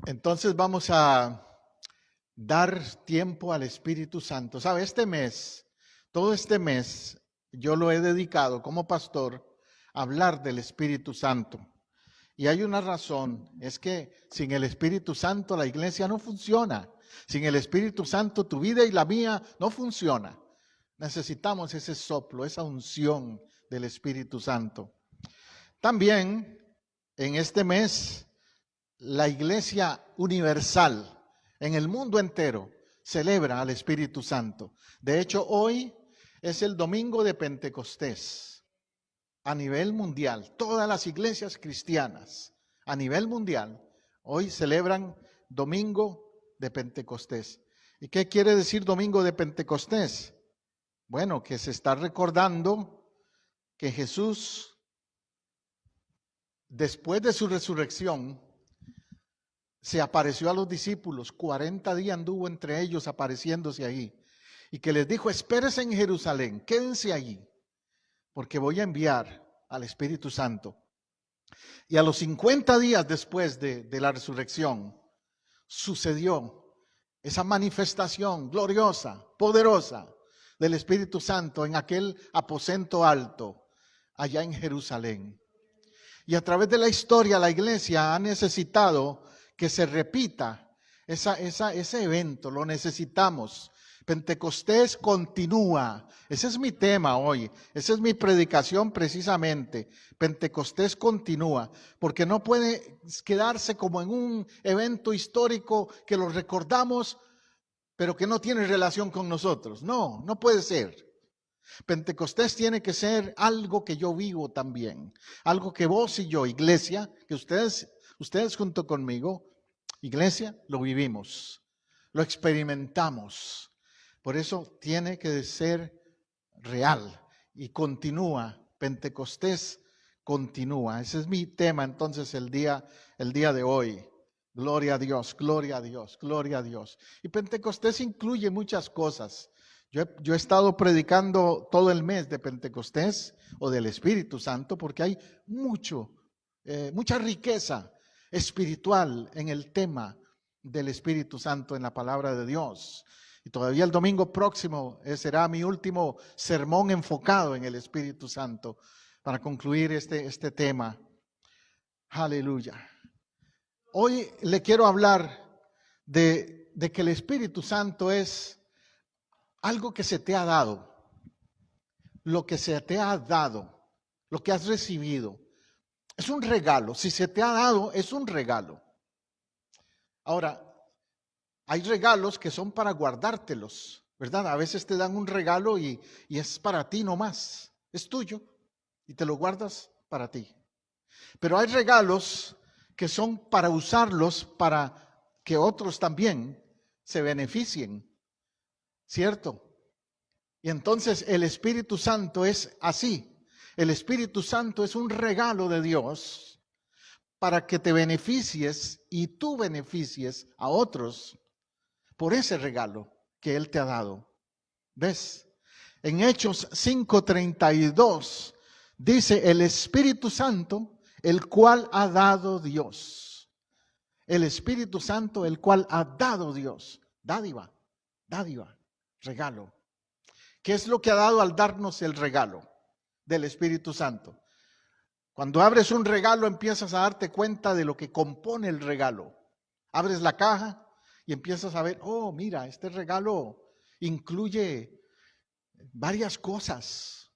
Entonces vamos a dar tiempo al Espíritu Santo. ¿Sabe? Todo este mes, yo lo he dedicado como pastor a hablar del Espíritu Santo. Y hay una razón, es que sin el Espíritu Santo la iglesia no funciona. Sin el Espíritu Santo tu vida y la mía no funciona. Necesitamos ese soplo, esa unción del Espíritu Santo. También en este mes, la Iglesia Universal en el mundo entero celebra al Espíritu Santo. De hecho, hoy es el domingo de Pentecostés a nivel mundial. Todas las iglesias cristianas a nivel mundial hoy celebran domingo de Pentecostés. ¿Y qué quiere decir domingo de Pentecostés? Bueno, que se está recordando que Jesús, después de su resurrección, se apareció a los discípulos, 40 días anduvo entre ellos apareciéndose ahí, y que les dijo: espérense en Jerusalén, quédense allí, porque voy a enviar al Espíritu Santo. Y a los 50 días después de la resurrección, sucedió esa manifestación gloriosa, poderosa del Espíritu Santo en aquel aposento alto, allá en Jerusalén. Y a través de la historia, la iglesia ha necesitado que se repita ese evento, lo necesitamos. Pentecostés continúa. Ese es mi tema hoy, esa es mi predicación precisamente. Pentecostés continúa, porque no puede quedarse como en un evento histórico que lo recordamos, pero que no tiene relación con nosotros. No puede ser. Pentecostés tiene que ser algo que yo vivo también, algo que vos y yo, iglesia, que ustedes junto conmigo, iglesia, lo vivimos, lo experimentamos. Por eso tiene que ser real y continúa. Pentecostés continúa. Ese es mi tema entonces el día de hoy. Gloria a Dios, gloria a Dios, gloria a Dios. Y Pentecostés incluye muchas cosas. Yo he estado predicando todo el mes de Pentecostés o del Espíritu Santo porque hay mucha riqueza espiritual en el tema del Espíritu Santo en la palabra de Dios. Y todavía el domingo próximo será mi último sermón enfocado en el Espíritu Santo para concluir este tema. Aleluya. Hoy le quiero hablar de que el Espíritu Santo es algo que se te ha dado, lo que se te ha dado, lo que has recibido. Es un regalo. Si se te ha dado, es un regalo. Ahora, hay regalos que son para guardártelos, ¿verdad? A veces te dan un regalo y es para ti nomás, es tuyo y te lo guardas para ti. Pero hay regalos que son para usarlos para que otros también se beneficien, ¿cierto? Y entonces el Espíritu Santo es así. El Espíritu Santo es un regalo de Dios para que te beneficies y tú beneficies a otros por ese regalo que Él te ha dado. ¿Ves? En Hechos 5:32 dice: el Espíritu Santo, el cual ha dado Dios. El Espíritu Santo, el cual ha dado Dios. Dádiva, regalo. ¿Qué es lo que ha dado al darnos el regalo del Espíritu Santo? Cuando abres un regalo empiezas a darte cuenta de lo que compone el regalo. Abres la caja y empiezas a ver: oh, mira, este regalo incluye varias cosas.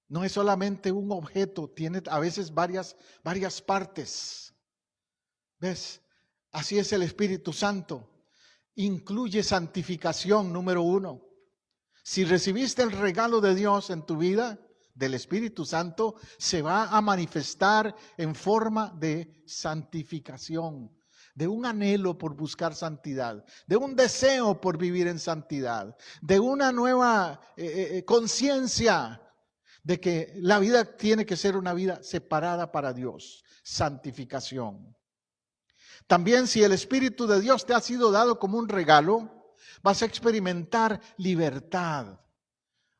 No es solamente un objeto, tiene a veces varias partes. ¿Ves? Así es el Espíritu Santo. Incluye santificación, número 1. Si recibiste el regalo de Dios en tu vida, del Espíritu Santo, se va a manifestar en forma de santificación, de un anhelo por buscar santidad, de un deseo por vivir en santidad, de una nueva conciencia de que la vida tiene que ser una vida separada para Dios, santificación. También, si el Espíritu de Dios te ha sido dado como un regalo, vas a experimentar libertad.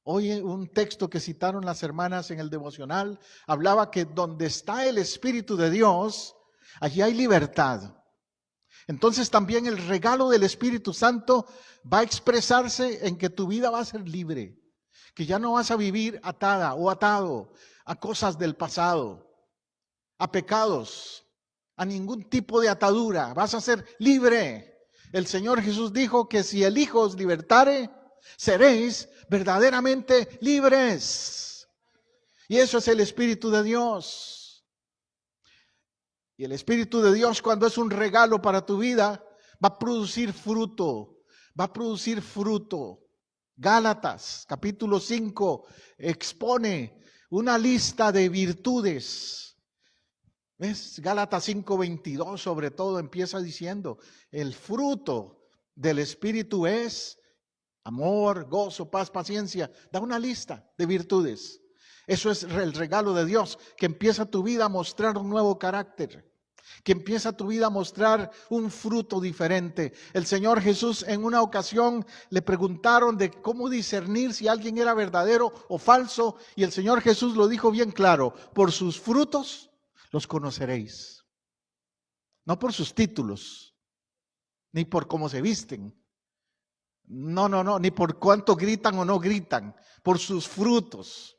Hoy un texto que citaron las hermanas en el devocional hablaba que donde está el Espíritu de Dios, allí hay libertad. Entonces también el regalo del Espíritu Santo va a expresarse en que tu vida va a ser libre, que ya no vas a vivir atada o atado a cosas del pasado, a pecados, a ningún tipo de atadura. Vas a ser libre. El Señor Jesús dijo que si el Hijo os libertare, seréis verdaderamente libres. Y eso es el Espíritu de Dios. Y el Espíritu de Dios, cuando es un regalo para tu vida, va a producir fruto. Va a producir fruto. Gálatas, capítulo 5, expone una lista de virtudes. ¿Ves? Gálatas 5:22 sobre todo empieza diciendo, el fruto del Espíritu es amor, gozo, paz, paciencia. Da una lista de virtudes. Eso es el regalo de Dios, que empieza tu vida a mostrar un nuevo carácter, que empieza tu vida a mostrar un fruto diferente. El Señor Jesús en una ocasión le preguntaron de cómo discernir si alguien era verdadero o falso, y el Señor Jesús lo dijo bien claro, por sus frutos los conoceréis. No por sus títulos, ni por cómo se visten. No, ni por cuánto gritan o no gritan, por sus frutos.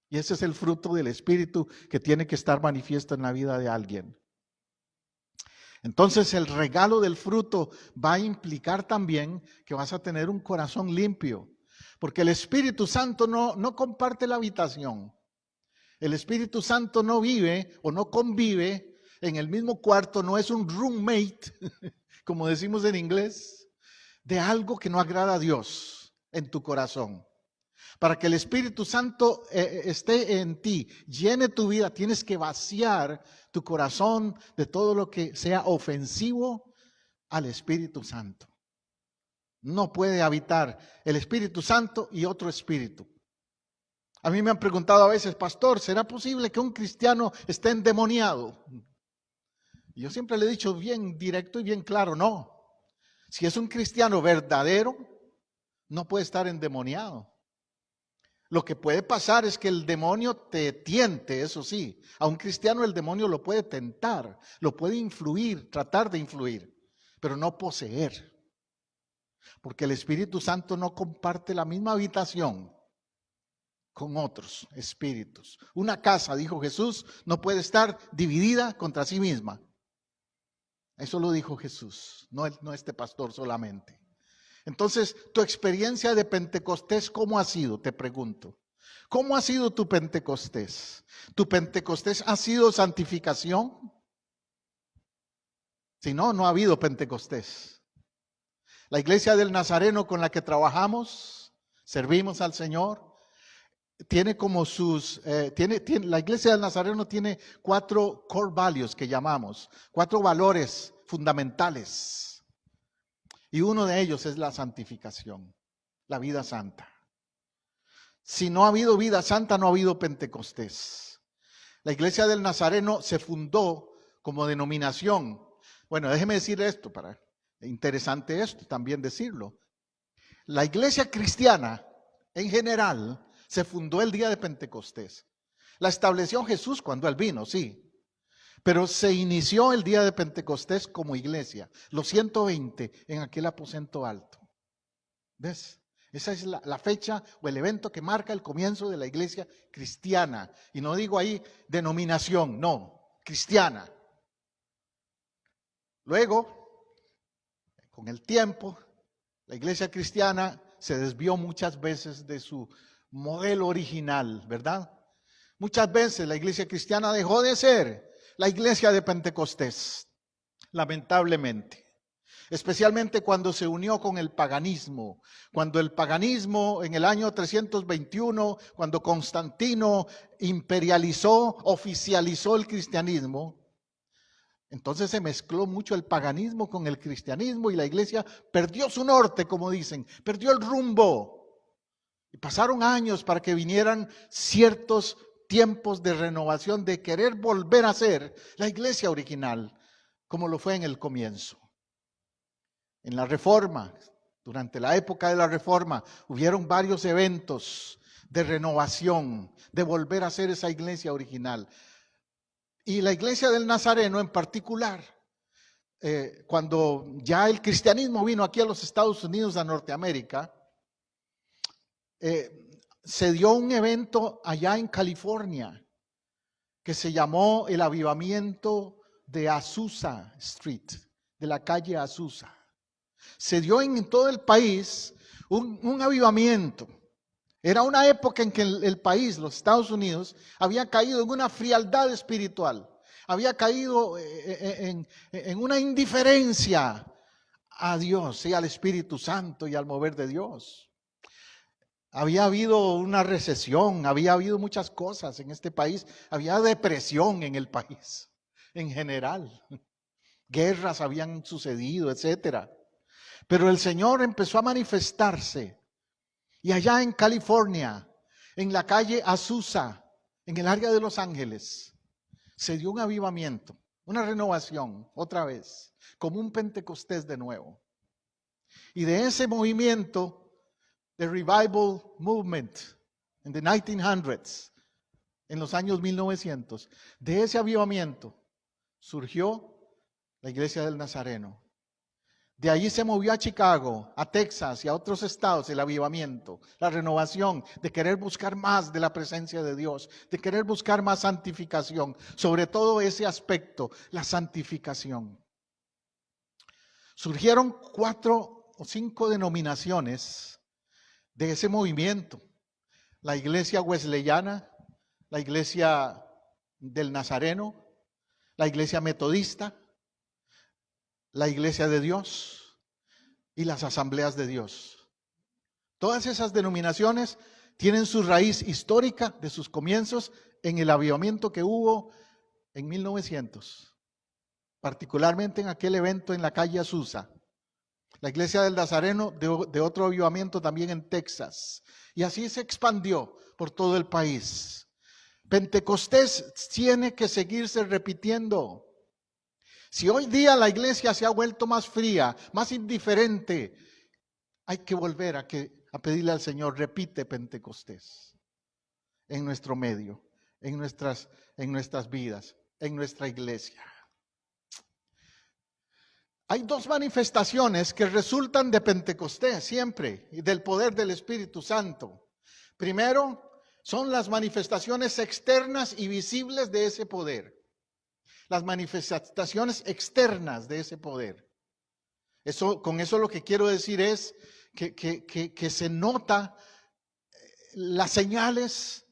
Y ese es el fruto del Espíritu que tiene que estar manifiesto en la vida de alguien. Entonces el regalo del fruto va a implicar también que vas a tener un corazón limpio, porque el Espíritu Santo no comparte la habitación. El Espíritu Santo no vive o no convive en el mismo cuarto, no es un roommate, como decimos en inglés, de algo que no agrada a Dios en tu corazón. Para que el Espíritu Santo esté en ti, llene tu vida, tienes que vaciar tu corazón de todo lo que sea ofensivo al Espíritu Santo. No puede habitar el Espíritu Santo y otro espíritu. A mí me han preguntado a veces, pastor, ¿será posible que un cristiano esté endemoniado? Y yo siempre le he dicho bien directo y bien claro, no. Si es un cristiano verdadero, no puede estar endemoniado. Lo que puede pasar es que el demonio te tiente, eso sí. A un cristiano el demonio lo puede tentar, lo puede influir, tratar de influir, pero no poseer. Porque el Espíritu Santo no comparte la misma habitación con otros espíritus. Una casa, dijo Jesús, no puede estar dividida contra sí misma. Eso lo dijo Jesús, no este pastor solamente. Entonces, tu experiencia de Pentecostés, ¿cómo ha sido? Te pregunto. ¿Cómo ha sido tu Pentecostés? ¿Tu Pentecostés ha sido santificación? Si no, no ha habido Pentecostés. La iglesia del Nazareno con la que trabajamos, servimos al Señor, tiene como sus, la iglesia del Nazareno tiene 4 core values que llamamos, 4 valores fundamentales. Y uno de ellos es la santificación, la vida santa. Si no ha habido vida santa, no ha habido Pentecostés. La iglesia del Nazareno se fundó como denominación. Bueno, déjeme decir esto, interesante esto también decirlo. La iglesia cristiana en general se fundó el día de Pentecostés. La estableció Jesús cuando Él vino, sí. Pero se inició el día de Pentecostés como iglesia, los 120 en aquel aposento alto. ¿Ves? Esa es la fecha o el evento que marca el comienzo de la iglesia cristiana. Y no digo ahí denominación, no, cristiana. Luego, con el tiempo, la iglesia cristiana se desvió muchas veces de su modelo original, ¿verdad? Muchas veces la iglesia cristiana dejó de ser la iglesia de Pentecostés, lamentablemente. Especialmente cuando se unió con el paganismo. Cuando el paganismo en el año 321, cuando Constantino imperializó, oficializó el cristianismo, entonces se mezcló mucho el paganismo con el cristianismo y la iglesia perdió su norte, como dicen, perdió el rumbo. Y pasaron años para que vinieran ciertos tiempos de renovación, de querer volver a ser la iglesia original, como lo fue en el comienzo. En la Reforma, durante la época de la Reforma, hubieron varios eventos de renovación, de volver a ser esa iglesia original. Y la iglesia del Nazareno en particular cuando ya el cristianismo vino aquí a los Estados Unidos, a Norteamérica, se dio un evento allá en California que se llamó el avivamiento de Azusa Street, de la calle Azusa. Se dio en todo el país un avivamiento. Era una época en que el país, los Estados Unidos, había caído en una frialdad espiritual. Había caído en una indiferencia a Dios y al Espíritu Santo y al mover de Dios. Había habido una recesión, había habido muchas cosas en este país. Había depresión en el país, en general. Guerras habían sucedido, etcétera. Pero el Señor empezó a manifestarse. Y allá en California, en la calle Azusa, en el área de Los Ángeles, se dio un avivamiento, una renovación, otra vez, como un Pentecostés de nuevo. Y de ese movimiento, the Revival Movement, en the 1900s, en los años 1900, de ese avivamiento surgió la Iglesia del Nazareno. De allí se movió a Chicago, a Texas y a otros estados el avivamiento, la renovación de querer buscar más de la presencia de Dios, de querer buscar más santificación, sobre todo ese aspecto, la santificación. Surgieron 4 o 5 denominaciones de ese movimiento: la Iglesia Wesleyana, la Iglesia del Nazareno, la Iglesia Metodista, la Iglesia de Dios y las Asambleas de Dios. Todas esas denominaciones tienen su raíz histórica de sus comienzos en el avivamiento que hubo en 1900, particularmente en aquel evento en la calle Azusa. La Iglesia del Nazareno de otro avivamiento también en Texas. Y así se expandió por todo el país. Pentecostés tiene que seguirse repitiendo. Si hoy día la iglesia se ha vuelto más fría, más indiferente, hay que volver a pedirle al Señor, repite Pentecostés en nuestro medio, en nuestras vidas, en nuestra iglesia. Hay 2 manifestaciones que resultan de Pentecostés siempre, y del poder del Espíritu Santo. Primero, son las manifestaciones externas y visibles de ese poder. Las manifestaciones externas de ese poder. Con eso lo que quiero decir es que se nota las señales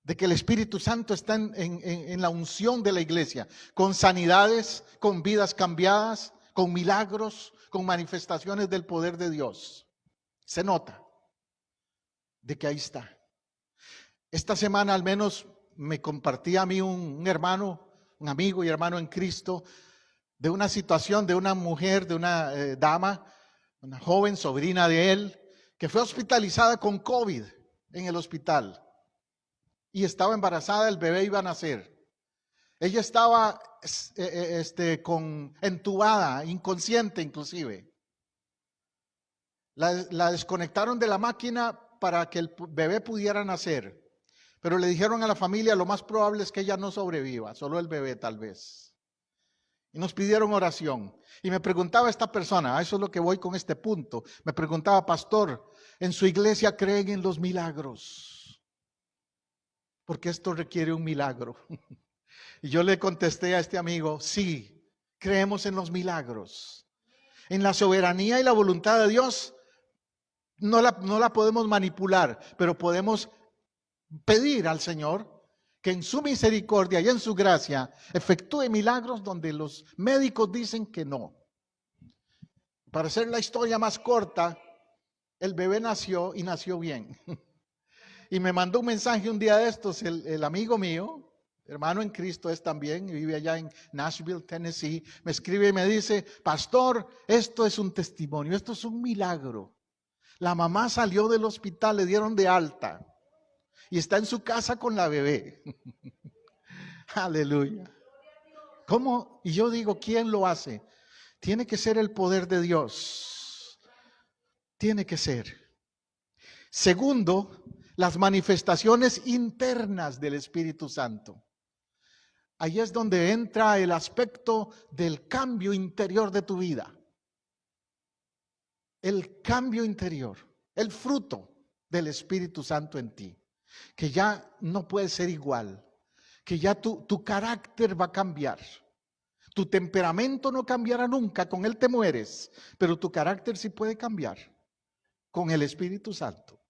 de que el Espíritu Santo está en la unción de la iglesia, con sanidades, con vidas cambiadas, con milagros, con manifestaciones del poder de Dios. Se nota de que ahí está. Esta semana al menos me compartía a mí un hermano, un amigo y hermano en Cristo, de una situación de una mujer, de una dama, una joven sobrina de él, que fue hospitalizada con COVID en el hospital y estaba embarazada, el bebé iba a nacer. Ella estaba entubada, inconsciente inclusive. La desconectaron de la máquina para que el bebé pudiera nacer. Pero le dijeron a la familia, lo más probable es que ella no sobreviva, solo el bebé tal vez. Y nos pidieron oración. Y me preguntaba esta persona, a eso es lo que voy con este punto. Me preguntaba, pastor, ¿en su iglesia creen en los milagros? Porque esto requiere un milagro. Y yo le contesté a este amigo, sí, creemos en los milagros. En la soberanía y la voluntad de Dios no la podemos manipular, pero podemos pedir al Señor que en su misericordia y en su gracia efectúe milagros donde los médicos dicen que no. Para hacer la historia más corta, el bebé nació y nació bien. Y me mandó un mensaje un día de estos, el amigo mío, hermano en Cristo es también, vive allá en Nashville, Tennessee, me escribe y me dice, pastor, esto es un testimonio, esto es un milagro. La mamá salió del hospital, le dieron de alta. Y está en su casa con la bebé. Aleluya. ¿Cómo? Y yo digo, ¿quién lo hace? Tiene que ser el poder de Dios. Tiene que ser. Segundo, las manifestaciones internas del Espíritu Santo. ahí es donde entra el aspecto del cambio interior de tu vida. El cambio interior, el fruto del Espíritu Santo en ti, que ya no puede ser igual, que ya tu carácter va a cambiar. Tu temperamento no cambiará nunca, con él te mueres, pero tu carácter sí puede cambiar con el Espíritu Santo.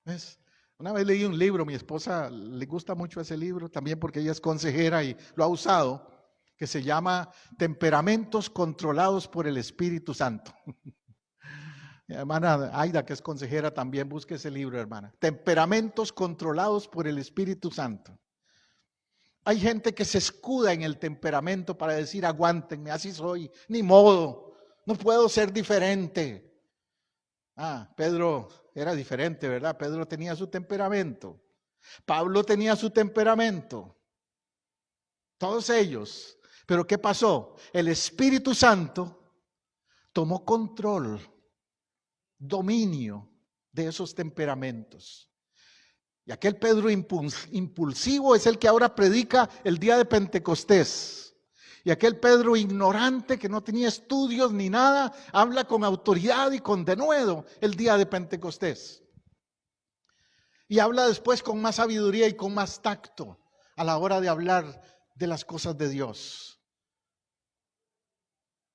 ¿Ves? Una vez leí un libro, mi esposa le gusta mucho ese libro, también porque ella es consejera y lo ha usado, que se llama Temperamentos controlados por el Espíritu Santo. Mi hermana Aida, que es consejera, también busque ese libro, hermana. Temperamentos controlados por el Espíritu Santo. Hay gente que se escuda en el temperamento para decir, aguántenme, así soy, ni modo, no puedo ser diferente. Pedro era diferente, ¿verdad? Pedro tenía su temperamento. Pablo tenía su temperamento. Todos ellos. Pero ¿qué pasó? El Espíritu Santo tomó control, dominio de esos temperamentos. Y aquel Pedro impulsivo es el que ahora predica el día de Pentecostés. Y aquel Pedro ignorante que no tenía estudios ni nada, habla con autoridad y con denuedo el día de Pentecostés. Y habla después con más sabiduría y con más tacto a la hora de hablar de las cosas de Dios.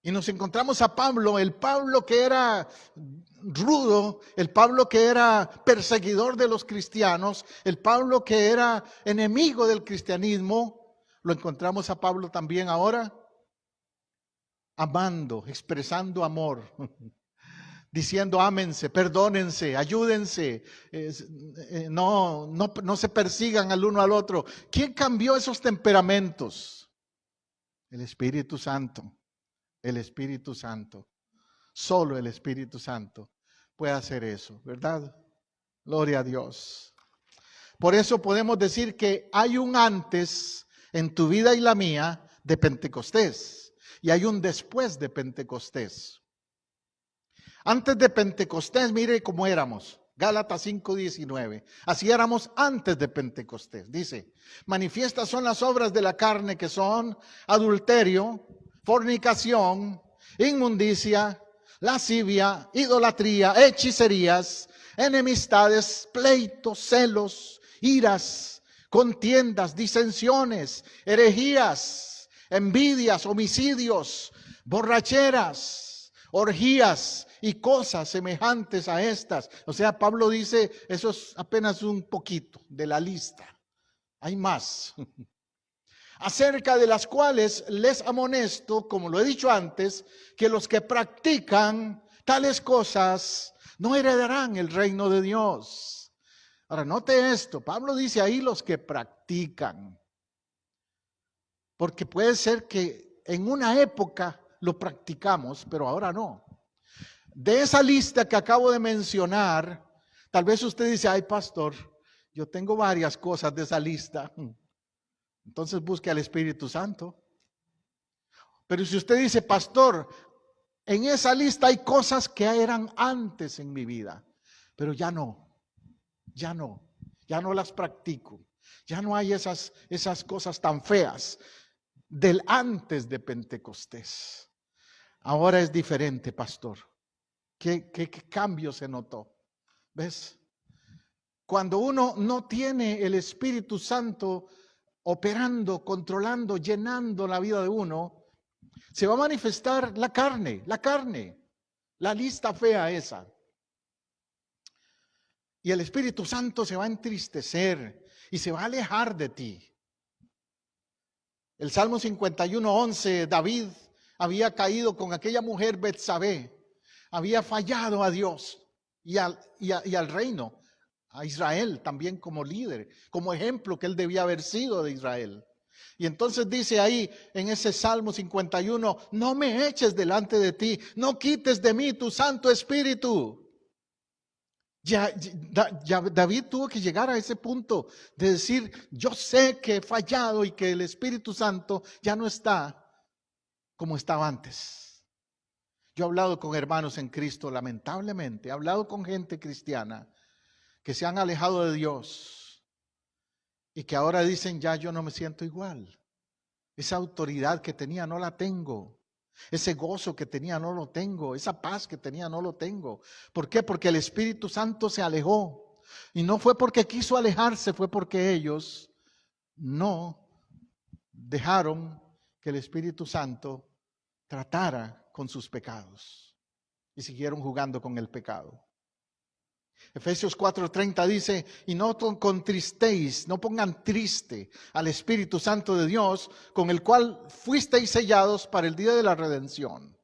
Y nos encontramos a Pablo, el Pablo que era rudo, el Pablo que era perseguidor de los cristianos, el Pablo que era enemigo del cristianismo. Lo encontramos a Pablo también ahora amando, expresando amor, diciendo ámense, perdónense, ayúdense, no se persigan al uno al otro. ¿Quién cambió esos temperamentos? El Espíritu Santo. El Espíritu Santo. Solo el Espíritu Santo puede hacer eso, ¿verdad? Gloria a Dios. Por eso podemos decir que hay un antes en tu vida y la mía de Pentecostés. Y hay un después de Pentecostés. Antes de Pentecostés, mire cómo éramos. Gálatas 5:19. Así éramos antes de Pentecostés. Dice, manifiestas son las obras de la carne que son adulterio, fornicación, inmundicia, lascivia, idolatría, hechicerías, enemistades, pleitos, celos, iras, contiendas, disensiones, herejías, envidias, homicidios, borracheras, orgías y cosas semejantes a estas. O sea, Pablo dice, eso es apenas un poquito de la lista. Hay más. Acerca de las cuales les amonesto, como lo he dicho antes, que los que practican tales cosas no heredarán el reino de Dios. Ahora, note esto, Pablo dice ahí los que practican, porque puede ser que en una época lo practicamos, pero ahora no. De esa lista que acabo de mencionar, tal vez usted dice, ay pastor, yo tengo varias cosas de esa lista. Entonces busque al Espíritu Santo. Pero si usted dice, pastor, en esa lista hay cosas que eran antes en mi vida, pero ya no las practico. Ya no hay esas cosas tan feas del antes de Pentecostés. Ahora es diferente, pastor. ¿Qué cambio se notó? ¿Ves? Cuando uno no tiene el Espíritu Santo operando, controlando, llenando la vida de uno, se va a manifestar la carne, la lista fea esa. Y el Espíritu Santo se va a entristecer y se va a alejar de ti. El Salmo 51:11, David había caído con aquella mujer Betsabé, había fallado a Dios y al reino, a Israel también como líder, como ejemplo que él debía haber sido de Israel. Y entonces dice ahí en ese Salmo 51, no me eches delante de ti, no quites de mí tu Santo Espíritu. Ya David tuvo que llegar a ese punto de decir, yo sé que he fallado y que el Espíritu Santo ya no está como estaba antes. Yo he hablado con hermanos en Cristo, lamentablemente, he hablado con gente cristiana que se han alejado de Dios y que ahora dicen, ya yo no me siento igual. Esa autoridad que tenía no la tengo. Ese gozo que tenía no lo tengo. Esa paz que tenía no lo tengo. ¿Por qué? Porque el Espíritu Santo se alejó. Y no fue porque quiso alejarse, fue porque ellos no dejaron que el Espíritu Santo tratara con sus pecados. Y siguieron jugando con el pecado. Efesios 4:30 dice, y no contristéis, no pongan triste al Espíritu Santo de Dios, con el cual fuisteis sellados para el día de la redención.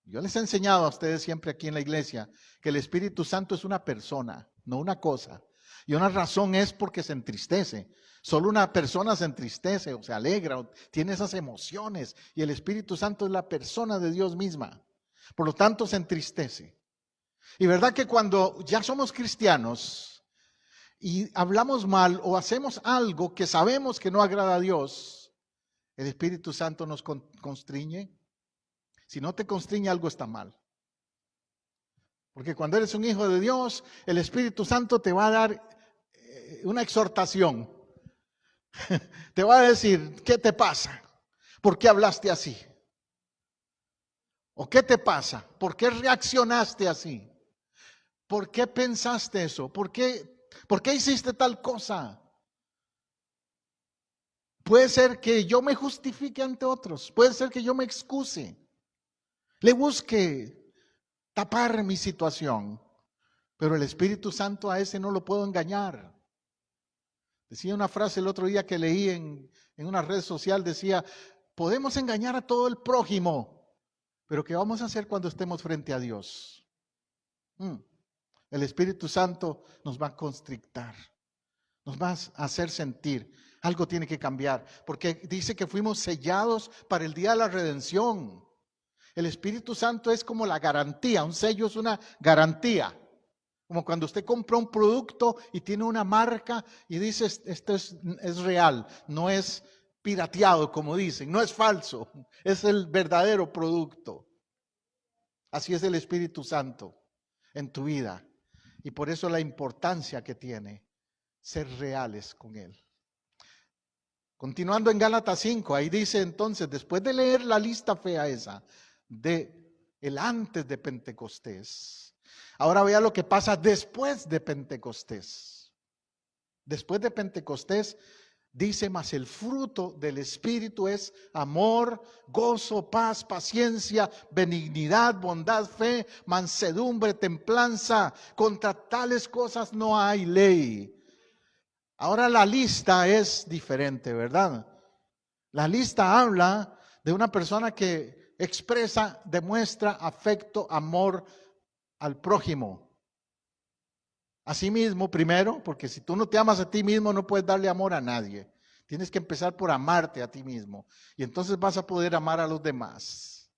Yo les he enseñado a ustedes siempre aquí en la iglesia que el Espíritu Santo es una persona, no una cosa. Y una razón es porque se entristece. Solo una persona se entristece o se alegra o tiene esas emociones. Y el Espíritu Santo es la persona de Dios misma. Por lo tanto se entristece. Y verdad que cuando ya somos cristianos y hablamos mal o hacemos algo que sabemos que no agrada a Dios, el Espíritu Santo nos constriñe. Si no te constriñe, algo está mal. Porque cuando eres un hijo de Dios, el Espíritu Santo te va a dar una exhortación. Te va a decir, ¿qué te pasa? ¿Por qué hablaste así? ¿O qué te pasa? ¿Por qué reaccionaste así? ¿Por qué pensaste eso? ¿Por qué hiciste tal cosa? Puede ser que yo me justifique ante otros. Puede ser que yo me excuse. Le busque tapar mi situación. Pero el Espíritu Santo a ese no lo puedo engañar. Decía una frase el otro día que leí en una red social. Decía, podemos engañar a todo el prójimo. Pero ¿qué vamos a hacer cuando estemos frente a Dios? El Espíritu Santo nos va a constrictar, nos va a hacer sentir. Algo tiene que cambiar, porque dice que fuimos sellados para el día de la redención. El Espíritu Santo es como la garantía, un sello es una garantía. Como cuando usted compra un producto y tiene una marca y dice, esto es real, no es pirateado como dicen, no es falso, es el verdadero producto. Así es el Espíritu Santo en tu vida. Y por eso la importancia que tiene ser reales con Él. Continuando en Gálatas 5, ahí dice entonces, después de leer la lista fea esa de el antes de Pentecostés, ahora vea lo que pasa después de Pentecostés. Después de Pentecostés dice, mas el fruto del Espíritu es amor, gozo, paz, paciencia, benignidad, bondad, fe, mansedumbre, templanza. Contra tales cosas no hay ley. Ahora la lista es diferente, ¿verdad? La lista habla de una persona que expresa, demuestra afecto, amor al prójimo. A sí mismo primero, porque si tú no te amas a ti mismo, no puedes darle amor a nadie. Tienes que empezar por amarte a ti mismo. Y entonces vas a poder amar a los demás.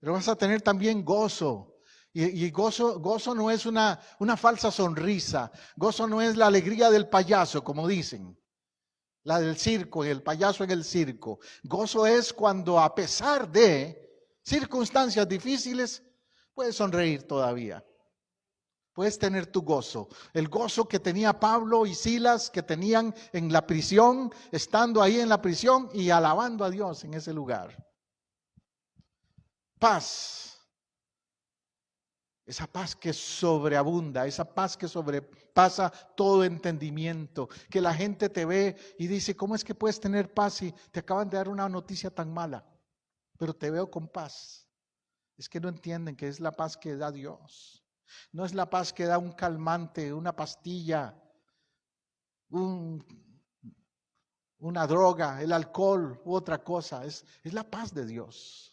Pero vas a tener también gozo. Y gozo no es una falsa sonrisa. Gozo no es la alegría del payaso, como dicen. La del circo, el payaso en el circo. Gozo es cuando a pesar de circunstancias difíciles, puedes sonreír todavía. Puedes tener tu gozo, el gozo que tenía Pablo y Silas, que tenían en la prisión, estando ahí en la prisión y alabando a Dios en ese lugar. Paz, esa paz que sobreabunda, esa paz que sobrepasa todo entendimiento, que la gente te ve y dice, ¿cómo es que puedes tener paz si te acaban de dar una noticia tan mala? Pero te veo con paz. Es que no entienden que es la paz que da Dios. No es la paz que da un calmante, una pastilla, una droga, el alcohol u otra cosa. Es la paz de Dios.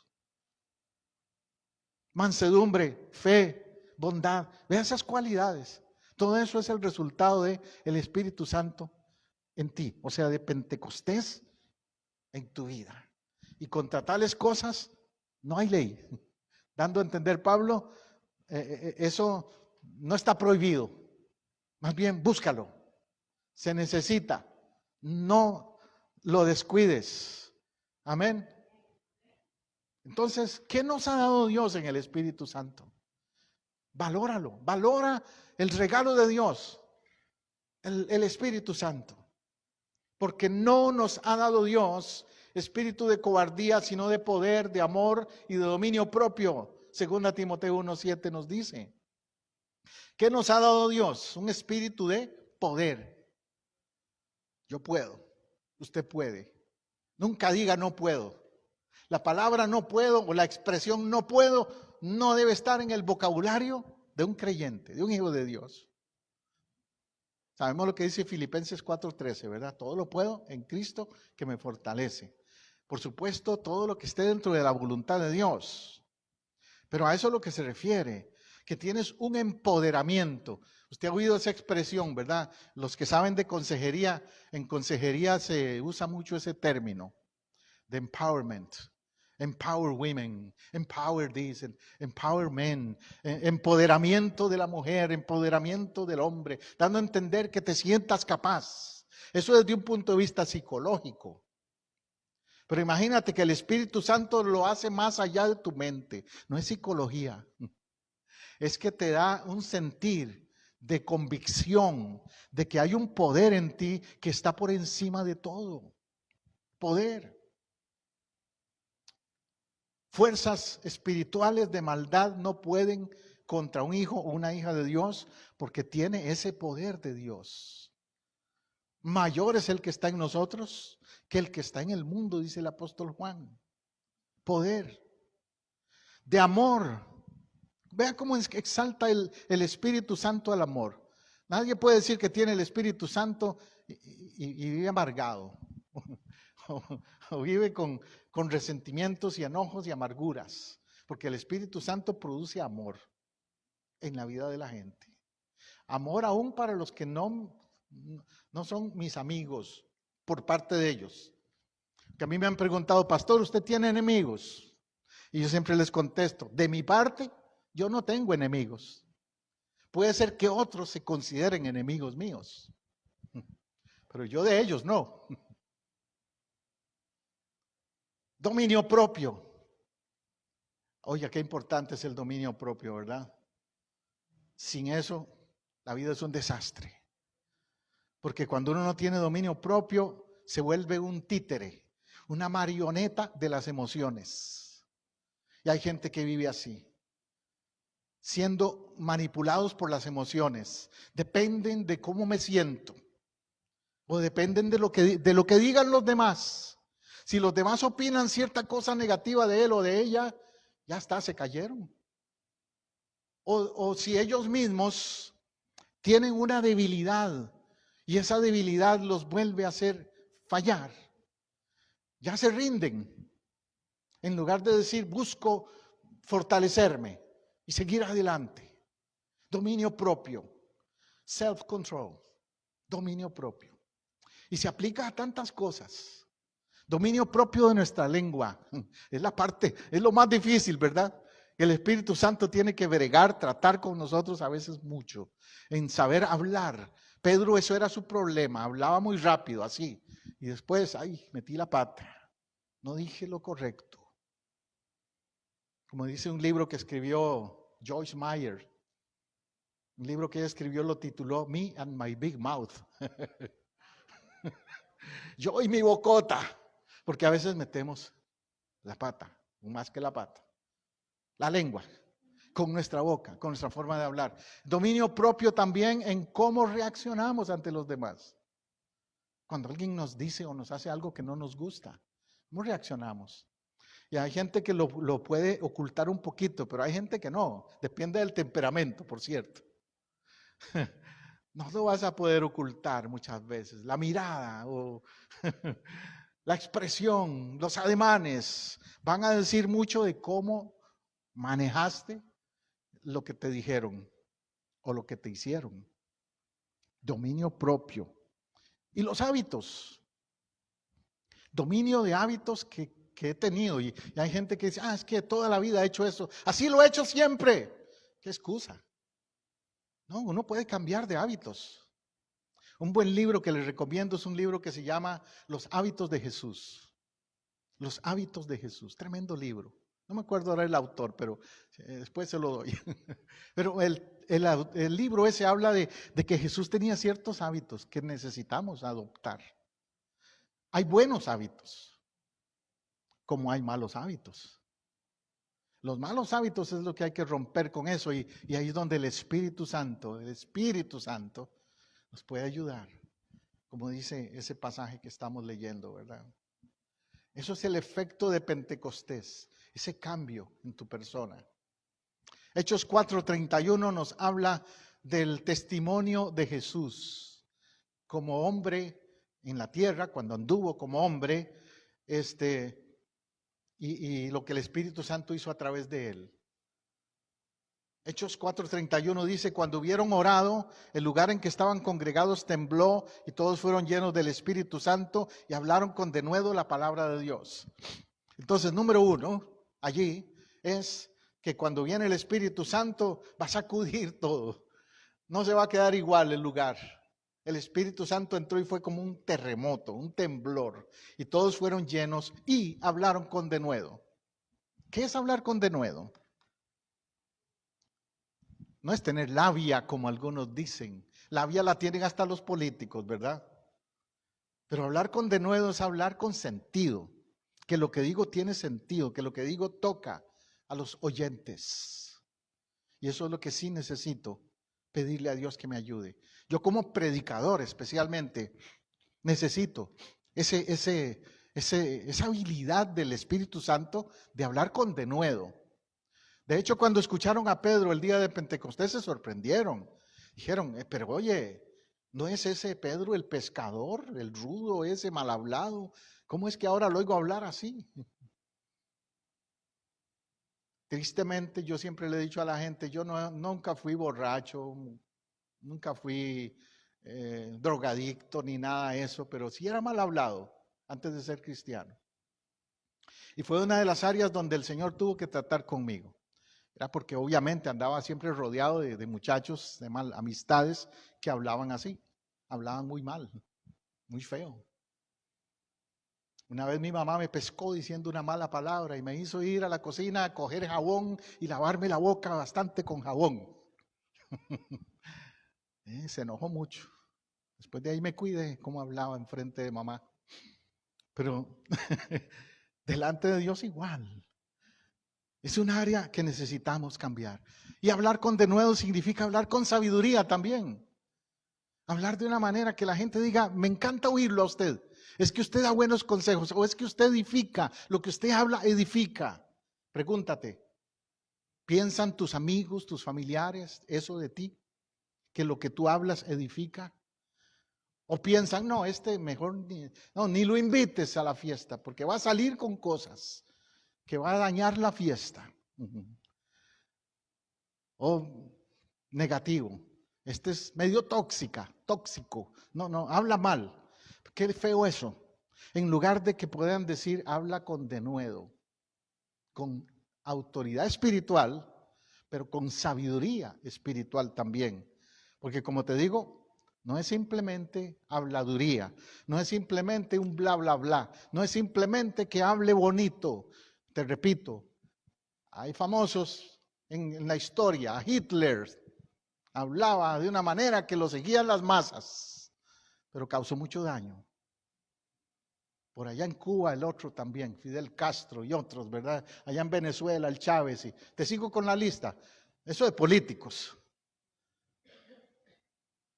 Mansedumbre, fe, bondad. Vean esas cualidades. Todo eso es el resultado del Espíritu Santo en ti. O sea, de Pentecostés en tu vida. Y contra tales cosas no hay ley. Dando a entender Pablo, eso no está prohibido. Más bien, búscalo. Se necesita. No lo descuides. Amén. Entonces, ¿qué nos ha dado Dios en el Espíritu Santo? Valóralo. Valora el regalo de Dios. El Espíritu Santo. Porque no nos ha dado Dios espíritu de cobardía, sino de poder, de amor y de dominio propio. Segunda Timoteo 1:7 nos dice. ¿Qué nos ha dado Dios? Un espíritu de poder. Yo puedo, usted puede. Nunca diga no puedo. La palabra no puedo o la expresión no puedo no debe estar en el vocabulario de un creyente, de un hijo de Dios. Sabemos lo que dice Filipenses 4:13, ¿verdad? Todo lo puedo en Cristo que me fortalece. Por supuesto, todo lo que esté dentro de la voluntad de Dios. Pero a eso es lo que se refiere, que tienes un empoderamiento. Usted ha oído esa expresión, ¿verdad? Los que saben de consejería, en consejería se usa mucho ese término de empowerment. Empower women, empower this, empower men, empoderamiento de la mujer, empoderamiento del hombre, dando a entender que te sientas capaz. Eso desde un punto de vista psicológico. Pero imagínate que el Espíritu Santo lo hace más allá de tu mente. No es psicología. Es que te da un sentir de convicción de que hay un poder en ti que está por encima de todo. Poder. Fuerzas espirituales de maldad no pueden contra un hijo o una hija de Dios porque tiene ese poder de Dios. Mayor es el que está en nosotros que el que está en el mundo, dice el apóstol Juan. Poder. De amor. Vea cómo exalta el Espíritu Santo al amor. Nadie puede decir que tiene el Espíritu Santo y vive amargado. O vive con resentimientos y enojos y amarguras. Porque el Espíritu Santo produce amor en la vida de la gente. Amor aún para los que no son mis amigos por parte de ellos. Que a mí me han preguntado, pastor, ¿usted tiene enemigos? Y yo siempre les contesto, de mi parte, yo no tengo enemigos. Puede ser que otros se consideren enemigos míos, pero yo de ellos no. Dominio propio. Oye, qué importante es el dominio propio, ¿verdad? Sin eso, la vida es un desastre. Porque cuando uno no tiene dominio propio, se vuelve un títere, una marioneta de las emociones. Y hay gente que vive así, siendo manipulados por las emociones. Dependen de cómo me siento. O dependen de lo que digan los demás. Si los demás opinan cierta cosa negativa de él o de ella, ya está, se cayeron. O si ellos mismos tienen una debilidad y esa debilidad los vuelve a hacer fallar, ya se rinden. En lugar de decir, busco fortalecerme y seguir adelante. Dominio propio, self-control, dominio propio. Y se aplica a tantas cosas. Dominio propio de nuestra lengua. Es lo más difícil, ¿verdad? El Espíritu Santo tiene que bregar, tratar con nosotros a veces mucho, en saber hablar. Pedro, eso era su problema, hablaba muy rápido, así. Y después, metí la pata, no dije lo correcto. Como dice un libro que escribió Joyce Meyer, un libro que ella escribió lo tituló Me and My Big Mouth. Yo y mi bocota, porque a veces metemos la pata, más que la pata, la lengua, con nuestra boca, con nuestra forma de hablar. Dominio propio también en cómo reaccionamos ante los demás. Cuando alguien nos dice o nos hace algo que no nos gusta, ¿cómo reaccionamos? Y hay gente que lo puede ocultar un poquito, pero hay gente que no. Depende del temperamento, por cierto. No lo vas a poder ocultar muchas veces. La mirada o la expresión, los ademanes van a decir mucho de cómo manejaste lo que te dijeron o lo que te hicieron. Dominio propio. Y los hábitos. Dominio de hábitos que he tenido. Y hay gente que dice, es que toda la vida he hecho eso. Así lo he hecho siempre. ¿Qué excusa? No, uno puede cambiar de hábitos. Un buen libro que les recomiendo es un libro que se llama Los hábitos de Jesús. Los hábitos de Jesús. Tremendo libro. No me acuerdo ahora el autor, pero después se lo doy. Pero el libro ese habla de que Jesús tenía ciertos hábitos que necesitamos adoptar. Hay buenos hábitos, como hay malos hábitos. Los malos hábitos es lo que hay que romper con eso y ahí es donde el Espíritu Santo nos puede ayudar, como dice ese pasaje que estamos leyendo, ¿verdad? Eso es el efecto de Pentecostés, ese cambio en tu persona. Hechos 4:31 nos habla del testimonio de Jesús como hombre en la tierra, cuando anduvo como hombre, y lo que el Espíritu Santo hizo a través de él. Hechos 4:31 dice, cuando hubieron orado, el lugar en que estaban congregados tembló y todos fueron llenos del Espíritu Santo y hablaron con denuedo la palabra de Dios. Entonces, número 1, allí es que cuando viene el Espíritu Santo va a sacudir todo. No se va a quedar igual el lugar. El Espíritu Santo entró y fue como un terremoto, un temblor. Y todos fueron llenos y hablaron con denuedo. ¿Qué es hablar con denuedo? No es tener labia como algunos dicen. Labia la tienen hasta los políticos, ¿verdad? Pero hablar con denuedo es hablar con sentido. Que lo que digo tiene sentido, que lo que digo toca a los oyentes. Y eso es lo que sí necesito, pedirle a Dios que me ayude. Yo como predicador especialmente necesito esa habilidad del Espíritu Santo de hablar con denuedo. De hecho, cuando escucharon a Pedro el día de Pentecostés se sorprendieron. Dijeron, pero oye, ¿no es ese Pedro el pescador, el rudo, ese mal hablado? ¿Cómo es que ahora lo oigo hablar así? Tristemente, yo siempre le he dicho a la gente, yo nunca fui borracho, nunca fui drogadicto ni nada de eso, pero sí era mal hablado antes de ser cristiano. Y fue una de las áreas donde el Señor tuvo que tratar conmigo. Era porque obviamente andaba siempre rodeado de muchachos, de amistades que hablaban así, hablaban muy mal, muy feo. Una vez mi mamá me pescó diciendo una mala palabra y me hizo ir a la cocina a coger jabón y lavarme la boca bastante con jabón. Se enojó mucho. Después de ahí me cuidé cómo hablaba enfrente de mamá. Pero delante de Dios igual. Es un área que necesitamos cambiar. Y hablar con denuedo significa hablar con sabiduría también. Hablar de una manera que la gente diga, me encanta oírlo a usted. Es que usted da buenos consejos o es que usted edifica. Lo que usted habla edifica. Pregúntate, ¿piensan tus amigos, tus familiares eso de ti? ¿Que lo que tú hablas edifica? ¿O piensan, no, mejor ni lo invites a la fiesta porque va a salir con cosas que va a dañar la fiesta? O negativo, es medio tóxico, no, habla mal. Qué feo eso. En lugar de que puedan decir, habla con denuedo, con autoridad espiritual, pero con sabiduría espiritual también. Porque como te digo, no es simplemente habladuría, no es simplemente un bla, bla, bla, no es simplemente que hable bonito. Te repito, hay famosos en la historia, Hitler hablaba de una manera que lo seguían las masas, pero causó mucho daño. Por allá en Cuba el otro también, Fidel Castro y otros, ¿verdad? Allá en Venezuela el Chávez. Y te sigo con la lista. Eso de políticos.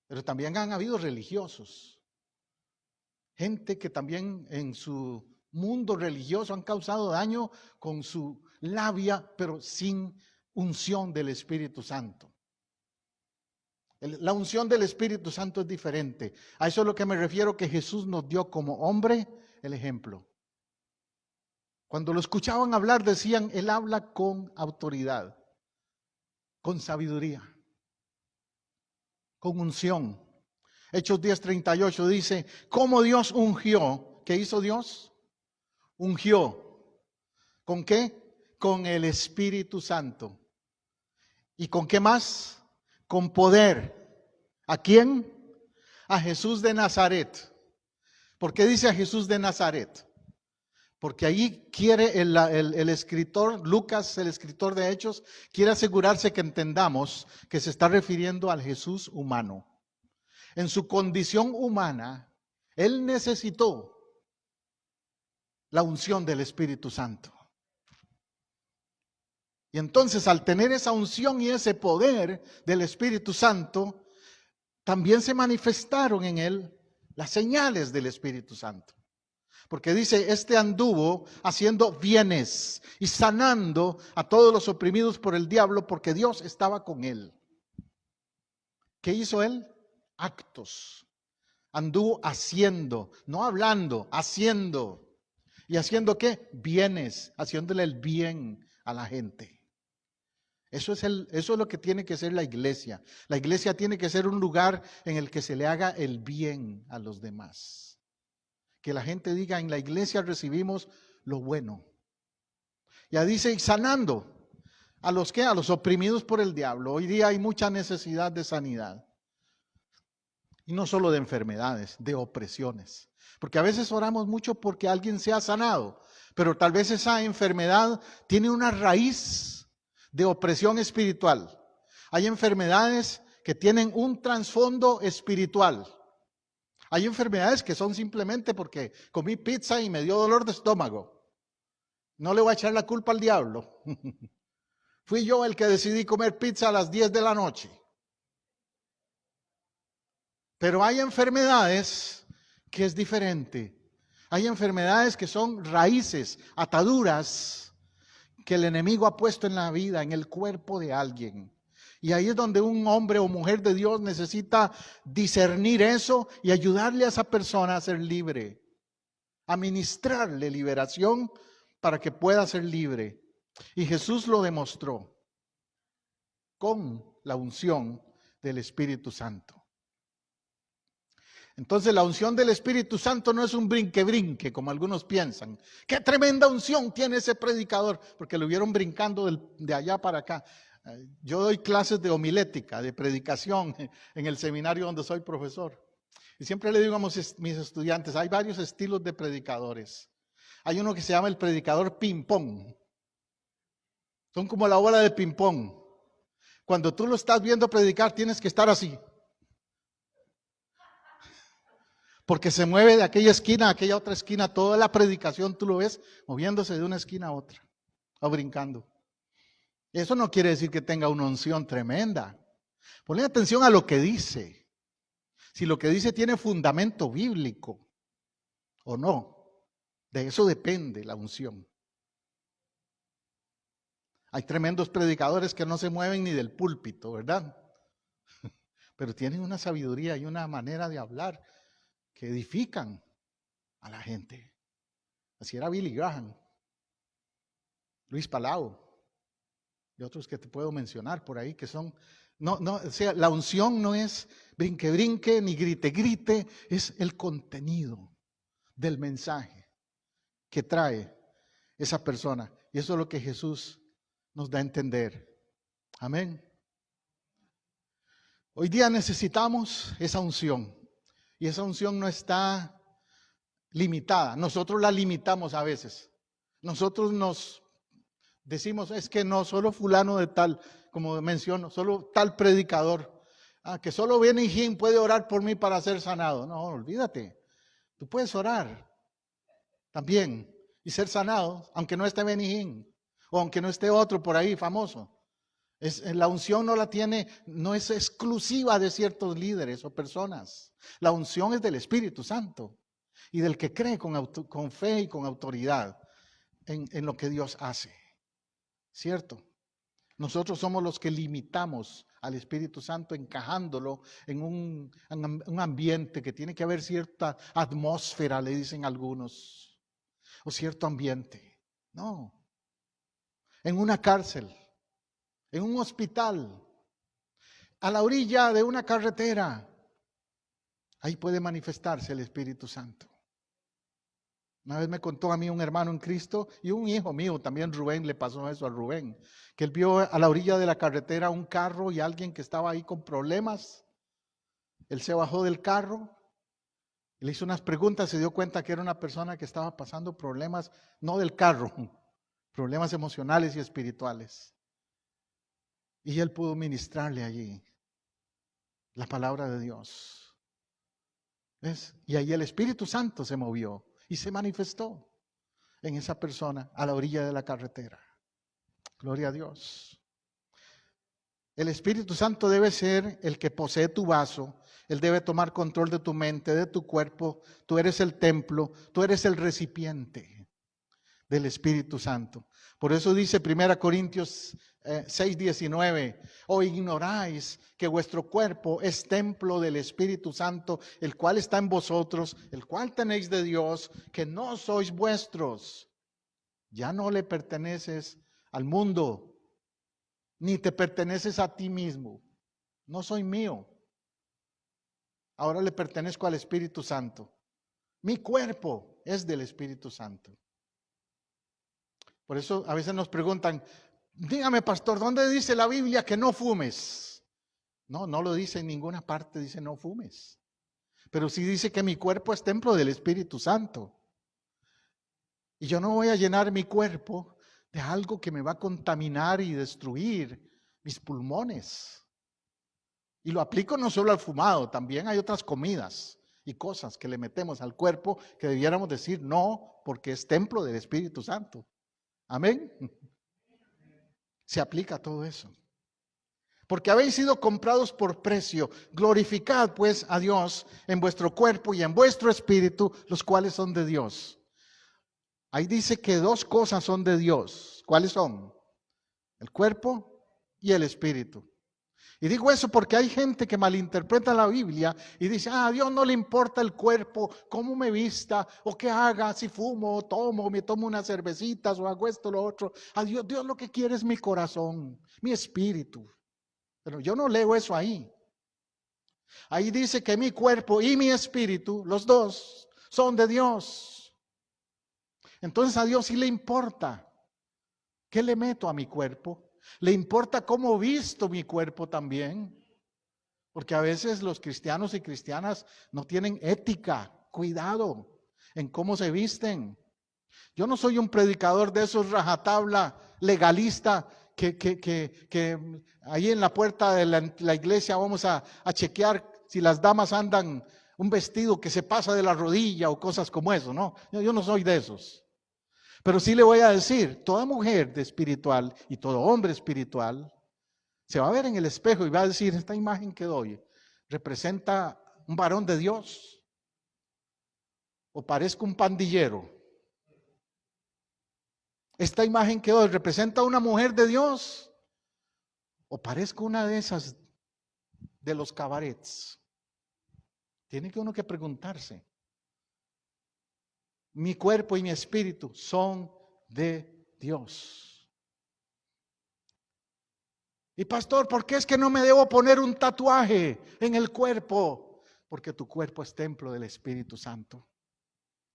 Pero también han habido religiosos. Gente que también en su mundo religioso han causado daño con su labia, pero sin unción del Espíritu Santo. La unción del Espíritu Santo es diferente. A eso es lo que me refiero, que Jesús nos dio como hombre el ejemplo. Cuando lo escuchaban hablar decían, él habla con autoridad, con sabiduría, con unción. Hechos 10:38 dice, ¿cómo Dios ungió? ¿Qué hizo Dios? Ungió. ¿Con qué? Con el Espíritu Santo. ¿Y con qué más? Con poder. ¿A quién? A Jesús de Nazaret. ¿Por qué dice a Jesús de Nazaret? Porque ahí quiere el escritor, Lucas, el escritor de Hechos, quiere asegurarse que entendamos que se está refiriendo al Jesús humano. En su condición humana, él necesitó la unción del Espíritu Santo. Y entonces, al tener esa unción y ese poder del Espíritu Santo, también se manifestaron en él las señales del Espíritu Santo. Porque dice, este anduvo haciendo bienes y sanando a todos los oprimidos por el diablo, porque Dios estaba con él. ¿Qué hizo él? Actos. Anduvo haciendo, no hablando, haciendo. ¿Y haciendo qué? Bienes, haciéndole el bien a la gente. Eso es lo que tiene que ser la iglesia. La iglesia tiene que ser un lugar en el que se le haga el bien a los demás. Que la gente diga, en la iglesia recibimos lo bueno. Ya dice, sanando. ¿A los qué? A los oprimidos por el diablo. Hoy día hay mucha necesidad de sanidad. Y no solo de enfermedades, de opresiones. Porque a veces oramos mucho porque alguien sea sanado, pero tal vez esa enfermedad tiene una raíz de opresión espiritual. Hay enfermedades que tienen un trasfondo espiritual. Hay enfermedades que son simplemente porque comí pizza y me dio dolor de estómago. No le voy a echar la culpa al diablo. Fui yo el que decidí comer pizza a las 10 de la noche. Pero hay enfermedades que es diferente. Hay enfermedades que son raíces, ataduras que el enemigo ha puesto en la vida, en el cuerpo de alguien. Y ahí es donde un hombre o mujer de Dios necesita discernir eso y ayudarle a esa persona a ser libre, a ministrarle liberación para que pueda ser libre. Y Jesús lo demostró con la unción del Espíritu Santo. Entonces la unción del Espíritu Santo no es un brinque como algunos piensan. ¡Qué tremenda unción tiene ese predicador! Porque lo vieron brincando de allá para acá. Yo doy clases de homilética, de predicación en el seminario donde soy profesor. Y siempre le digo a mis estudiantes, hay varios estilos de predicadores. Hay uno que se llama el predicador ping-pong. Son como la bola de ping-pong. Cuando tú lo estás viendo predicar, tienes que estar así. Porque se mueve de aquella esquina a aquella otra esquina. Toda la predicación tú lo ves moviéndose de una esquina a otra. O brincando. Eso no quiere decir que tenga una unción tremenda. Ponle atención a lo que dice. Si lo que dice tiene fundamento bíblico o no. De eso depende la unción. Hay tremendos predicadores que no se mueven ni del púlpito, ¿verdad? Pero tienen una sabiduría y una manera de hablar que edifican a la gente. Así era Billy Graham, Luis Palau y otros que te puedo mencionar por ahí que son, o sea, la unción no es brinque ni grite, es el contenido del mensaje que trae esa persona. Y eso es lo que Jesús nos da a entender. Amén. Hoy día necesitamos esa unción. Y esa unción no está limitada. Nosotros la limitamos a veces. Nosotros nos decimos, es que no, solo fulano de tal, como menciono, solo tal predicador. Que solo Benny Hinn puede orar por mí para ser sanado. No, olvídate. Tú puedes orar también y ser sanado, aunque no esté Benny Hinn o aunque no esté otro por ahí famoso. La unción no la tiene, no es exclusiva de ciertos líderes o personas. La unción es del Espíritu Santo y del que cree con fe y con autoridad en lo que Dios hace. ¿Cierto? Nosotros somos los que limitamos al Espíritu Santo encajándolo en un ambiente que tiene que haber cierta atmósfera, le dicen algunos, o cierto ambiente. No. En una cárcel. En un hospital, a la orilla de una carretera, ahí puede manifestarse el Espíritu Santo. Una vez me contó a mí un hermano en Cristo y un hijo mío, también Rubén, le pasó eso a Rubén, que él vio a la orilla de la carretera un carro y alguien que estaba ahí con problemas. Él se bajó del carro, le hizo unas preguntas, se dio cuenta que era una persona que estaba pasando problemas, no del carro, problemas emocionales y espirituales. Y él pudo ministrarle allí la palabra de Dios. ¿Ves? Y ahí el Espíritu Santo se movió y se manifestó. en esa persona a la orilla de la carretera. Gloria a Dios. El Espíritu Santo debe ser el que posee tu vaso. Él debe tomar control de tu mente, de tu cuerpo. Tú eres el templo, tú eres el recipiente del Espíritu Santo. Por eso dice 1 Corintios 6:19, ¿o ignoráis que vuestro cuerpo es templo del Espíritu Santo, el cual está en vosotros, el cual tenéis de Dios, que no sois vuestros? Ya no le perteneces al mundo, ni te perteneces a ti mismo. No soy mío. Ahora le pertenezco al Espíritu Santo. Mi cuerpo es del Espíritu Santo. Por eso a veces nos preguntan, dígame, pastor, ¿dónde dice la Biblia que no fumes? No, no lo dice en ninguna parte, dice no fumes. Pero sí dice que mi cuerpo es templo del Espíritu Santo. Y yo no voy a llenar mi cuerpo de algo que me va a contaminar y destruir mis pulmones. Y lo aplico no solo al fumado, también hay otras comidas y cosas que le metemos al cuerpo que debiéramos decir no, porque es templo del Espíritu Santo. Amén. Se aplica a todo eso. Porque habéis sido comprados por precio. Glorificad pues a Dios en vuestro cuerpo y en vuestro espíritu, los cuales son de Dios. Ahí dice que dos cosas son de Dios. ¿Cuáles son? El cuerpo y el espíritu. Y digo eso porque hay gente que malinterpreta la Biblia y dice, a Dios no le importa el cuerpo, cómo me vista, o qué haga, si fumo, o tomo, me tomo unas cervecitas, o hago esto, lo otro. A Dios lo que quiere es mi corazón, mi espíritu. Pero yo no leo eso ahí. Ahí dice que mi cuerpo y mi espíritu, los dos, son de Dios. Entonces a Dios sí le importa. ¿Qué le meto a mi cuerpo? ¿Le importa cómo visto mi cuerpo también? Porque a veces los cristianos y cristianas no tienen ética, cuidado en cómo se visten. Yo no soy un predicador de esos rajatabla legalista que ahí en la puerta de la iglesia vamos a chequear si las damas andan un vestido que se pasa de la rodilla o cosas como eso, ¿no? Yo no soy de esos. Pero sí le voy a decir, toda mujer de espiritual y todo hombre espiritual se va a ver en el espejo y va a decir, esta imagen que doy representa un varón de Dios o parezco un pandillero. Esta imagen que doy representa una mujer de Dios o parezco una de esas de los cabarets. Tiene que uno que preguntarse. Mi cuerpo y mi espíritu son de Dios. Y pastor, ¿por qué es que no me debo poner un tatuaje en el cuerpo? Porque tu cuerpo es templo del Espíritu Santo.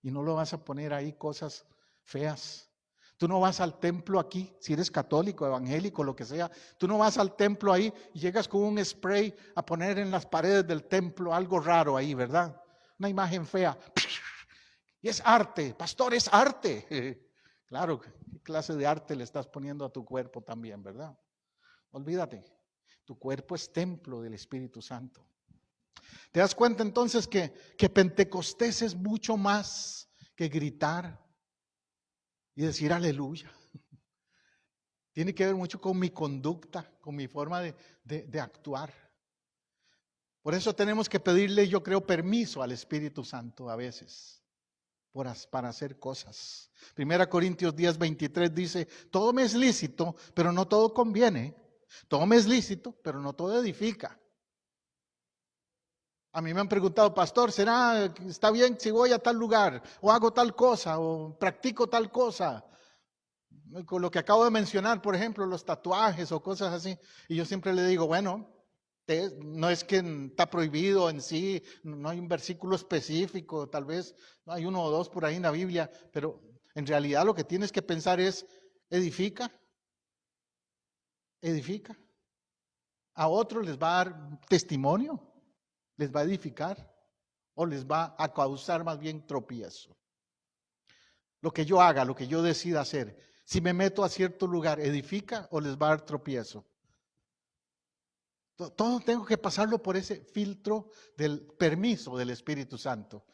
Y no lo vas a poner ahí cosas feas. Tú no vas al templo aquí, si eres católico, evangélico, lo que sea. Tú no vas al templo ahí y llegas con un spray a poner en las paredes del templo algo raro ahí, ¿verdad? Una imagen fea. Y es arte, pastor, es arte. Claro, ¿qué clase de arte le estás poniendo a tu cuerpo también, verdad? Olvídate, tu cuerpo es templo del Espíritu Santo. ¿Te das cuenta entonces que Pentecostés es mucho más que gritar y decir aleluya? Tiene que ver mucho con mi conducta, con mi forma de actuar. Por eso tenemos que pedirle, yo creo, permiso al Espíritu Santo a veces para hacer cosas. 1 Corintios 10:23 dice, todo me es lícito, pero no todo conviene. Todo me es lícito, pero no todo edifica. A mí me han preguntado, pastor, está bien si voy a tal lugar, o hago tal cosa, o practico tal cosa? Con lo que acabo de mencionar, por ejemplo, los tatuajes o cosas así. Y yo siempre le digo, bueno, no es que está prohibido en sí, no hay un versículo específico, tal vez no hay uno o dos por ahí en la Biblia, pero en realidad lo que tienes que pensar es, edifica. A otros les va a dar testimonio, les va a edificar o les va a causar más bien tropiezo. Lo que yo haga, lo que yo decida hacer, si me meto a cierto lugar, ¿edifica o les va a dar tropiezo? Todo tengo que pasarlo por ese filtro del permiso del Espíritu Santo.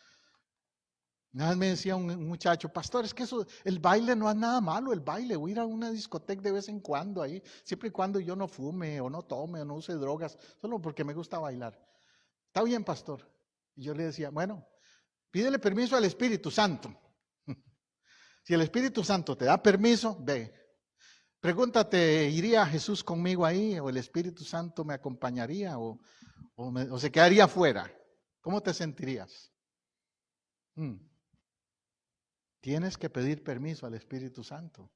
Una vez me decía un muchacho, pastor, es que eso, el baile no es nada malo, el baile, voy a ir a una discoteca de vez en cuando ahí, siempre y cuando yo no fume o no tome o no use drogas, solo porque me gusta bailar. Está bien, pastor. Y yo le decía, bueno, pídele permiso al Espíritu Santo. Si el Espíritu Santo te da permiso, ve. Pregúntate, ¿iría Jesús conmigo ahí? ¿O el Espíritu Santo me acompañaría? ¿O se quedaría fuera? ¿Cómo te sentirías? Tienes que pedir permiso al Espíritu Santo.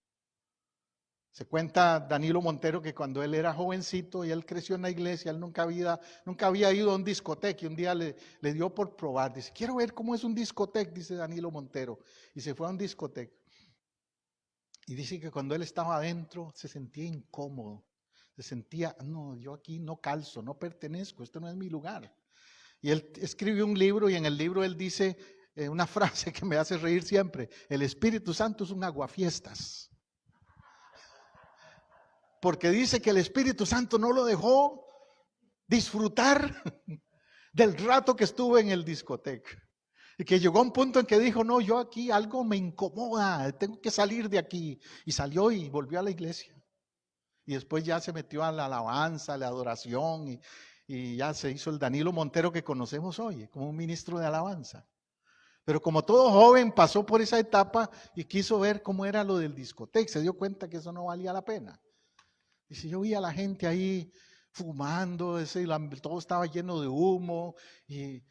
Se cuenta Danilo Montero que cuando él era jovencito y él creció en la iglesia, él nunca había ido a un discoteca y un día le dio por probar. Dice, quiero ver cómo es un discoteca, dice Danilo Montero. Y se fue a un discoteca. Y dice que cuando él estaba adentro se sentía incómodo. Se sentía, no, yo aquí no calzo, no pertenezco, esto no es mi lugar. Y él escribió un libro y en el libro él dice una frase que me hace reír siempre. El Espíritu Santo es un aguafiestas. Porque dice que el Espíritu Santo no lo dejó disfrutar del rato que estuvo en el discoteca. Y que llegó a un punto en que dijo, no, yo aquí algo me incomoda, tengo que salir de aquí. Y salió y volvió a la iglesia. Y después ya se metió a la alabanza, a la adoración y ya se hizo el Danilo Montero que conocemos hoy, como un ministro de alabanza. Pero como todo joven pasó por esa etapa y quiso ver cómo era lo del discoteca, se dio cuenta que eso no valía la pena. Dice, yo vi a la gente ahí fumando, todo estaba lleno de humo y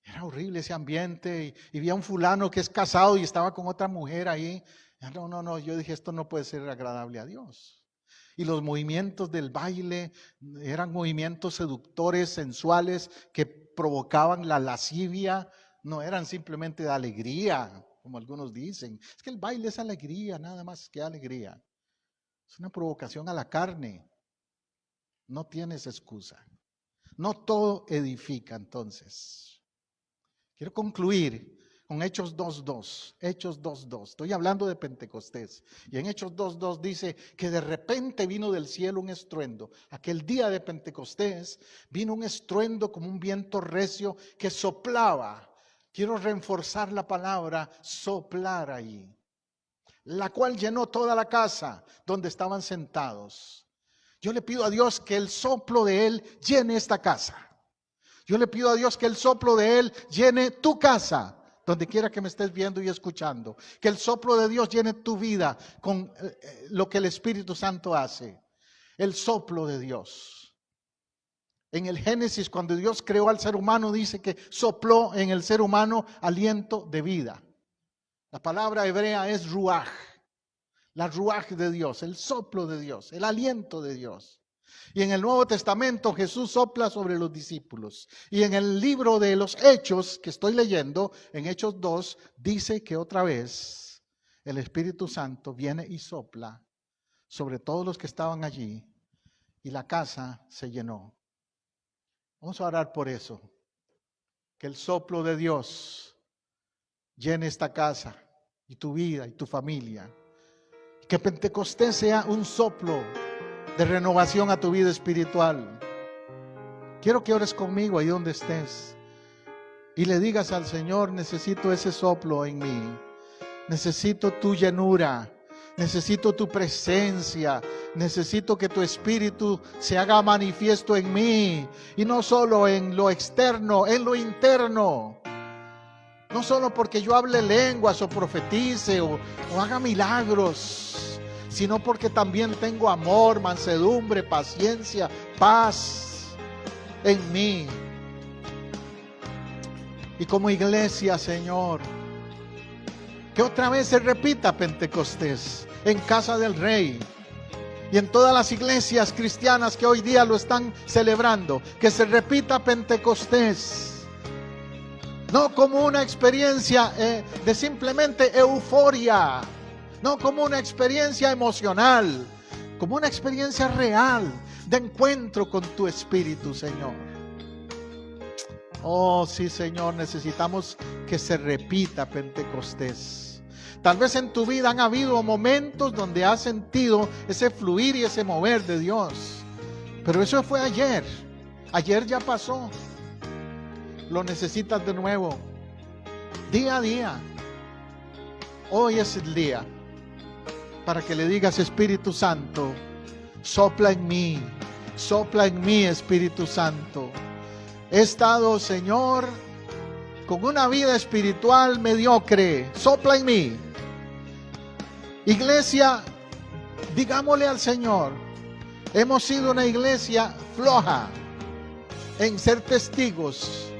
era horrible ese ambiente. Y vi a un fulano que es casado y estaba con otra mujer ahí. No, yo dije, esto no puede ser agradable a Dios. Y los movimientos del baile eran movimientos seductores, sensuales, que provocaban la lascivia, no eran simplemente de alegría, como algunos dicen. Es que el baile es alegría, nada más que alegría. Es una provocación a la carne. No tienes excusa. No todo edifica entonces. Quiero concluir con Hechos 2:2. Hechos 2:2. Estoy hablando de Pentecostés. Y en Hechos 2:2 dice que de repente vino del cielo un estruendo. Aquel día de Pentecostés vino un estruendo como un viento recio que soplaba. Quiero reforzar la palabra soplar ahí. La cual llenó toda la casa donde estaban sentados. Yo le pido a Dios que el soplo de Él llene esta casa. Yo le pido a Dios que el soplo de Él llene tu casa, donde quiera que me estés viendo y escuchando. Que el soplo de Dios llene tu vida con lo que el Espíritu Santo hace. El soplo de Dios. En el Génesis, cuando Dios creó al ser humano, dice que sopló en el ser humano aliento de vida. La palabra hebrea es ruaj. La ruaj de Dios, el soplo de Dios, el aliento de Dios. Y en el Nuevo Testamento Jesús sopla sobre los discípulos. Y en el libro de los Hechos que estoy leyendo, en Hechos 2, dice que otra vez el Espíritu Santo viene y sopla sobre todos los que estaban allí. Y la casa se llenó. Vamos a orar por eso. Que el soplo de Dios llene esta casa y tu vida y tu familia. Que Pentecostés sea un soplo de renovación a tu vida espiritual. Quiero que ores conmigo ahí donde estés y le digas al Señor, necesito ese soplo en mí, necesito tu llenura, necesito tu presencia, necesito que tu espíritu se haga manifiesto en mí y no solo en lo externo, en lo interno. No solo porque yo hable lenguas o profetice o haga milagros, sino porque también tengo amor, mansedumbre, paciencia, paz en mí. Y como iglesia, Señor, que otra vez se repita Pentecostés en casa del Rey y en todas las iglesias cristianas que hoy día lo están celebrando, que se repita Pentecostés. No como una experiencia de simplemente euforia, no como una experiencia emocional, como una experiencia real de encuentro con tu Espíritu, Señor. Oh, sí, Señor, necesitamos que se repita Pentecostés. Tal vez en tu vida han habido momentos donde has sentido ese fluir y ese mover de Dios, pero eso fue ayer. Ayer ya pasó. Lo necesitas de nuevo, día a día. Hoy es el día para que le digas: Espíritu Santo, sopla en mí, Espíritu Santo. He estado, Señor, con una vida espiritual mediocre, sopla en mí. Iglesia, digámosle al Señor, hemos sido una iglesia floja en ser testigos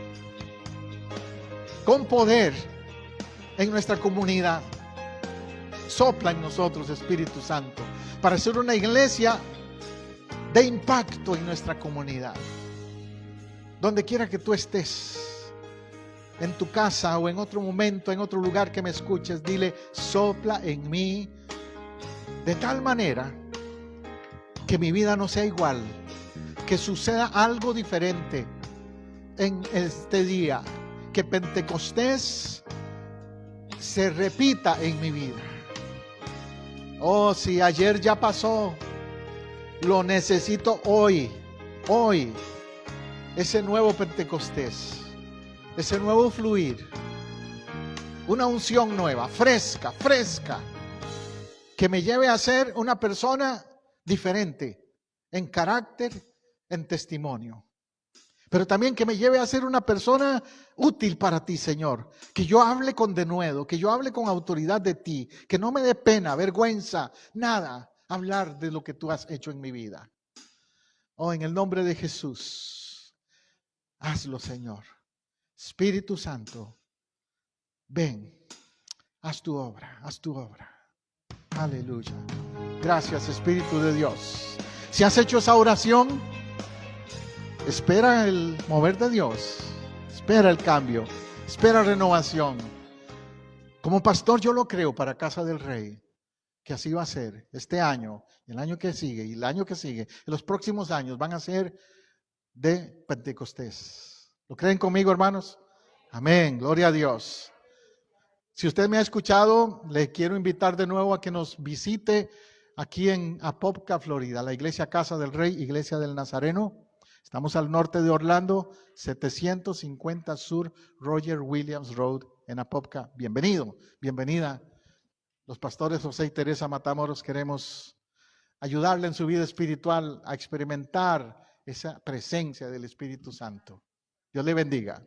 con poder en nuestra comunidad. Sopla en nosotros, Espíritu Santo, para ser una iglesia de impacto en nuestra comunidad. Donde quiera que tú estés, en tu casa o en otro momento, en otro lugar que me escuches, dile: sopla en mí, de tal manera que mi vida no sea igual, que suceda algo diferente en este día, que Pentecostés se repita en mi vida. Oh, si ayer ya pasó, lo necesito hoy, ese nuevo Pentecostés, ese nuevo fluir, una unción nueva, fresca, que me lleve a ser una persona diferente en carácter, en testimonio, pero también que me lleve a ser una persona útil para ti, Señor. Que yo hable con denuedo, que yo hable con autoridad de ti, que no me dé pena, vergüenza, nada, hablar de lo que tú has hecho en mi vida. Oh, en el nombre de Jesús, hazlo, Señor. Espíritu Santo, ven, haz tu obra. Aleluya. Gracias, Espíritu de Dios. Si has hecho esa oración, espera el mover de Dios, espera el cambio, espera renovación. Como pastor yo lo creo para Casa del Rey, que así va a ser este año, el año que sigue y el año que sigue. En los próximos años van a ser de Pentecostés. ¿Lo creen conmigo, hermanos? Amén, gloria a Dios. Si usted me ha escuchado, le quiero invitar de nuevo a que nos visite aquí en Apopka, Florida, la iglesia Casa del Rey, iglesia del Nazareno. Estamos al norte de Orlando, 750 Sur Roger Williams Road en Apopka. Bienvenido, bienvenida. Los pastores José y Teresa Matamoros queremos ayudarle en su vida espiritual a experimentar esa presencia del Espíritu Santo. Dios le bendiga.